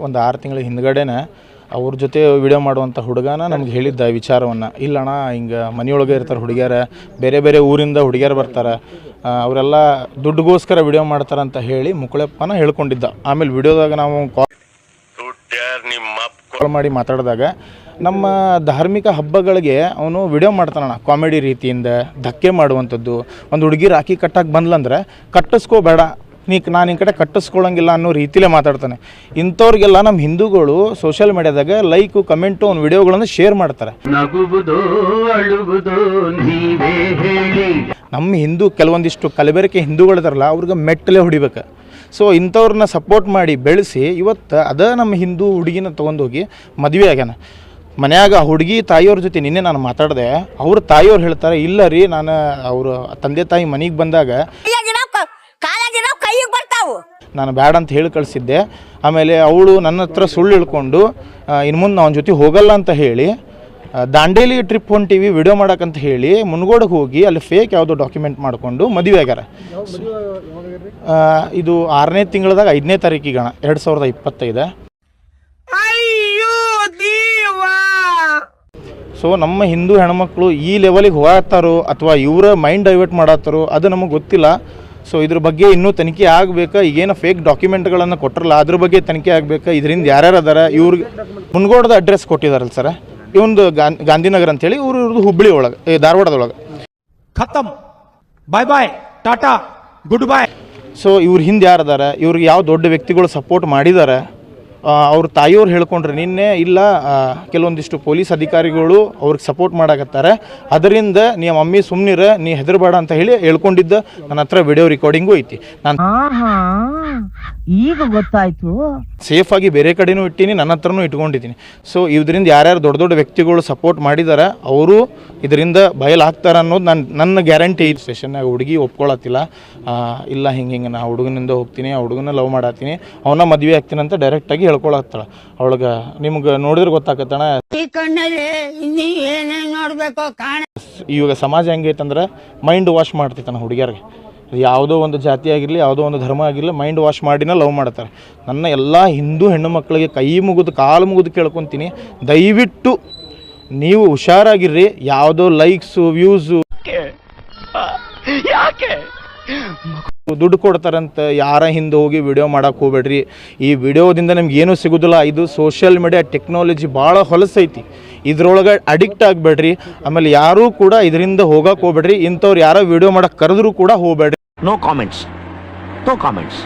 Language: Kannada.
ಒಂದು 6 ತಿಂಗಳ ಹಿಂದ್ಗಡೆನೇ ಅವ್ರ ಜೊತೆ ವಿಡಿಯೋ ಮಾಡುವಂಥ ಹುಡುಗನ ನಮ್ಗೆ ಹೇಳಿದ್ದ ವಿಚಾರವನ್ನು. ಇಲ್ಲಣ್ಣ ಹಿಂಗೆ ಮನೆಯೊಳಗೆ ಇರ್ತಾರೆ ಹುಡುಗಿಯರ, ಬೇರೆ ಬೇರೆ ಊರಿಂದ ಹುಡುಗಿಯರು ಬರ್ತಾರೆ, ಅವರೆಲ್ಲ ದುಡ್ಡುಗೋಸ್ಕರ ವಿಡಿಯೋ ಮಾಡ್ತಾರೆ ಅಂತ ಹೇಳಿ ಮುಕ್ಕಳಪ್ಪನ ಹೇಳ್ಕೊಂಡಿದ್ದ. ಆಮೇಲೆ ವಿಡಿಯೋದಾಗ ನಾವು ಕಾಲ್ ಮಾಡಿ ಮಾತಾಡಿದಾಗ ನಮ್ಮ ಧಾರ್ಮಿಕ ಹಬ್ಬಗಳಿಗೆ ಅವನು ವಿಡಿಯೋ ಮಾಡ್ತಾನಣ್ಣ, ಕಾಮಿಡಿ ರೀತಿಯಿಂದ ಧಕ್ಕೆ ಮಾಡುವಂಥದ್ದು. ಒಂದು ಹುಡುಗಿ ರಾಖಿ ಕಟ್ಟಕ್ಕೆ ಬಂದ್ಲಂದ್ರೆ ಕಟ್ಟಿಸ್ಕೋಬೇಡ, ನಾನು ಈ ಕಡೆ ಕಟ್ಟಿಸ್ಕೊಳ್ಳೋಂಗಿಲ್ಲ ಅನ್ನೋ ರೀತಿಲೇ ಮಾತಾಡ್ತಾನೆ. ಇಂಥವ್ರಿಗೆಲ್ಲ ನಮ್ಮ ಹಿಂದೂಗಳು ಸೋಷಿಯಲ್ ಮೀಡಿಯಾದಾಗ ಲೈಕು ಕಮೆಂಟು ಅವ್ನ ವಿಡಿಯೋಗಳನ್ನು ಶೇರ್ ಮಾಡ್ತಾರೆ. ನಮ್ಮ ಹಿಂದೂ ಕೆಲವೊಂದಿಷ್ಟು ಕಲಬೆರಕೆ ಹಿಂದೂಗಳಿದಾರಲ್ಲ ಅವ್ರಿಗೆ ಮೆಟ್ಟಲೆ ಹೊಡಿಬೇಕು. ಸೊ ಇಂಥವ್ರನ್ನ ಸಪೋರ್ಟ್ ಮಾಡಿ ಬೆಳೆಸಿ ಇವತ್ತು ಅದೇ ನಮ್ಮ ಹಿಂದೂ ಹುಡುಗಿನ ತೊಗೊಂಡೋಗಿ ಮದುವೆ ಆಗ್ಯಾನ. ಮನ್ಯಾಗ ಹುಡುಗಿ ತಾಯಿಯವ್ರ ಜೊತೆ ನಿನ್ನೆ ನಾನು ಮಾತಾಡಿದೆ. ಅವ್ರ ತಾಯಿಯವ್ರು ಹೇಳ್ತಾರೆ, ಇಲ್ಲ ರೀ, ನಾನು ಅವರು ತಂದೆ ತಾಯಿ ಮನೆಗೆ ಬಂದಾಗ ನಾನು ಬ್ಯಾಡ ಅಂತ ಹೇಳಿ ಕಳಿಸಿದ್ದೆ. ಆಮೇಲೆ ಅವಳು ನನ್ನ ಹತ್ರ ಸುಳ್ಳು ಹೇಳ್ಕೊಂಡು ಇನ್ನು ಮುಂದೆ ಅವನ ಜೊತೆ ಹೋಗಲ್ಲ ಅಂತ ಹೇಳಿ ದಾಂಡೇಲಿ ಟ್ರಿಪ್ ಹೊಂಟಿವಿ ವಿಡಿಯೋ ಮಾಡೋಕ್ಕಂತ ಹೇಳಿ ಮುನ್ಗೋಡಿಗೆ ಹೋಗಿ ಅಲ್ಲಿ ಫೇಕ್ ಯಾವುದೋ ಡಾಕ್ಯುಮೆಂಟ್ ಮಾಡಿಕೊಂಡು ಮದುವೆ ಆಗ್ಯಾರ. ಇದು 6ನೇ ತಿಂಗಳದಾಗ 5ನೇ ತಾರೀಕಿಗಣ 2025. ಸೊ ನಮ್ಮ ಹಿಂದೂ ಹೆಣ್ಮಕ್ಳು ಈ ಲೆವೆಲಿಗೆ ಹೋಗ್ತಾರೋ ಅಥವಾ ಇವರ ಮೈಂಡ್ ಡೈವರ್ಟ್ ಮಾಡತ್ತಾರೋ ಅದು ನಮಗೆ ಗೊತ್ತಿಲ್ಲ. ಸೊ ಇದ್ರ ಬಗ್ಗೆ ಇನ್ನೂ ತನಿಖೆ ಆಗಬೇಕು. ಈಗೇನು ಫೇಕ್ ಡಾಕ್ಯುಮೆಂಟ್ಗಳನ್ನು ಕೊಟ್ಟರಲ್ಲ ಅದ್ರ ಬಗ್ಗೆ ತನಿಖೆ ಆಗಬೇಕು. ಇದರಿಂದ ಯಾರ್ಯಾರು ಅದಾರ, ಇವ್ರಿಗೆ ಮುನ್ಗೋಡದ ಅಡ್ರೆಸ್ ಕೊಟ್ಟಿದ್ದಾರಲ್ಲ ಸರ್, ಇವೊಂದು ಗಾಂಧಿನಗರ ಅಂತೇಳಿ, ಇವ್ರದ್ದು ಹುಬ್ಬಳ್ಳಿ ಒಳಗೆ, ಧಾರವಾಡದೊಳಗೆ. ಖತಮ್, ಬಾಯ್ ಬಾಯ್, ಟಾಟಾ, ಗುಡ್ ಬಾಯ್. ಸೊ ಇವ್ರ ಹಿಂದೆ ಯಾರು ಅದಾರ, ಇವ್ರಿಗೆ ಯಾವ ದೊಡ್ಡ ವ್ಯಕ್ತಿಗಳು ಸಪೋರ್ಟ್ ಮಾಡಿದ್ದಾರೆ, ಅವ್ರ ತಾಯಿಯವ್ರು ಹೇಳ್ಕೊಂಡ್ರೆ ನಿನ್ನೆ ಇಲ್ಲ ಕೆಲವೊಂದಿಷ್ಟು ಪೊಲೀಸ್ ಅಧಿಕಾರಿಗಳು ಅವ್ರಿಗೆ ಸಪೋರ್ಟ್ ಮಾಡಕತ್ತಾರೆ, ಅದರಿಂದ ನೀ ಮಮ್ಮಿ ಸುಮ್ಮನಿರ, ನೀ ಹೆದರಬೇಡ ಅಂತ ಹೇಳಿ ಹೇಳ್ಕೊಂಡಿದ್ದ. ನನ್ನ ಹತ್ರ ವಿಡಿಯೋ ರೆಕಾರ್ಡಿಂಗು ಐತಿ. ನಾನು ಈಗ ಗೊತ್ತಾಯ್ತು, ಸೇಫಾಗಿ ಬೇರೆ ಕಡೆನೂ ಇಟ್ಟೀನಿ, ನನ್ನ ಹತ್ರನೂ ಇಟ್ಕೊಂಡಿದ್ದೀನಿ. ಸೊ ಇದರಿಂದ ಯಾರ್ಯಾರು ದೊಡ್ಡ ದೊಡ್ಡ ವ್ಯಕ್ತಿಗಳು ಸಪೋರ್ಟ್ ಮಾಡಿದ್ದಾರೆ ಅವರು ಇದರಿಂದ ಬಯಲಾಗ್ತಾರೆ ಅನ್ನೋದು ನನ್ನ ಗ್ಯಾರಂಟಿ. ಈ ಸ್ಟೇಷನ್ನಾಗ ಹುಡುಗಿ ಒಪ್ಕೊಳತ್ತಿಲ್ಲ, ಇಲ್ಲ ಹಿಂಗೆ ನಾ ಹುಡುಗನಿಂದ ಹೋಗ್ತೀನಿ, ಆ ಹುಡುಗನ ಲವ್ ಮಾಡತ್ತೀನಿ, ಅವನ ಮದುವೆ ಆಗ್ತೀನಿ ಅಂತ ಡೈರೆಕ್ಟಾಗಿ ಹೇಳ್ಕೊಳತ್ತಾಳ. ಅವಳಿಗೆ ನಿಮ್ಗೆ ನೋಡಿದ್ರೆ ಗೊತ್ತಾಗತ್ತಣ ಇವಾಗ ಸಮಾಜ ಹೆಂಗೈತಂದ್ರೆ ಮೈಂಡ್ ವಾಶ್ ಮಾಡ್ತೈತಣ್ಣ ಹುಡುಗಿಯರಿಗೆ. ಯಾವುದೋ ಒಂದು ಜಾತಿ ಆಗಿರಲಿ, ಯಾವುದೋ ಒಂದು ಧರ್ಮ ಆಗಿರಲಿ, ಮೈಂಡ್ ವಾಶ್ ಮಾಡಿನ ಲವ್ ಮಾಡ್ತಾರೆ. ನನ್ನ ಎಲ್ಲ ಹಿಂದೂ ಹೆಣ್ಣು ಮಕ್ಕಳಿಗೆ ಕೈ ಮುಗಿದು ಕಾಲು ಮುಗಿದು ಕೇಳ್ಕೊತೀನಿ, ದಯವಿಟ್ಟು ನೀವು ಹುಷಾರಾಗಿರ್ರಿ. ಯಾವುದೋ ಲೈಕ್ಸು ವ್ಯೂಸು ದುಡ್ಡು ಕೊಡ್ತಾರಂತ ಯಾರ ಹಿಂದೆ ಹೋಗಿ ವಿಡಿಯೋ ಮಾಡೋಕೆ ಹೋಗ್ಬೇಡ್ರಿ. ಈ ವಿಡಿಯೋದಿಂದ ನಿಮ್ಗೆ ಏನೂ ಸಿಗೋದಿಲ್ಲ. ಇದು ಸೋಷಿಯಲ್ ಮೀಡಿಯಾ ಟೆಕ್ನಾಲಜಿ ಭಾಳ ಹೊಲಸೈತಿ, ಇದ್ರೊಳಗೆ ಅಡಿಕ್ಟ್ ಆಗಬೇಡ್ರಿ. ಆಮೇಲೆ ಯಾರೂ ಕೂಡ ಇದರಿಂದ ಹೋಗಕ್ಕೆ ಹೋಗ್ಬೇಡ್ರಿ. ಇಂಥವ್ರು ಯಾರೋ ವಿಡಿಯೋ ಮಾಡೋಕೆ ಕರೆದ್ರೂ ಕೂಡ ಹೋಗ್ಬೇಡ್ರಿ. No comments.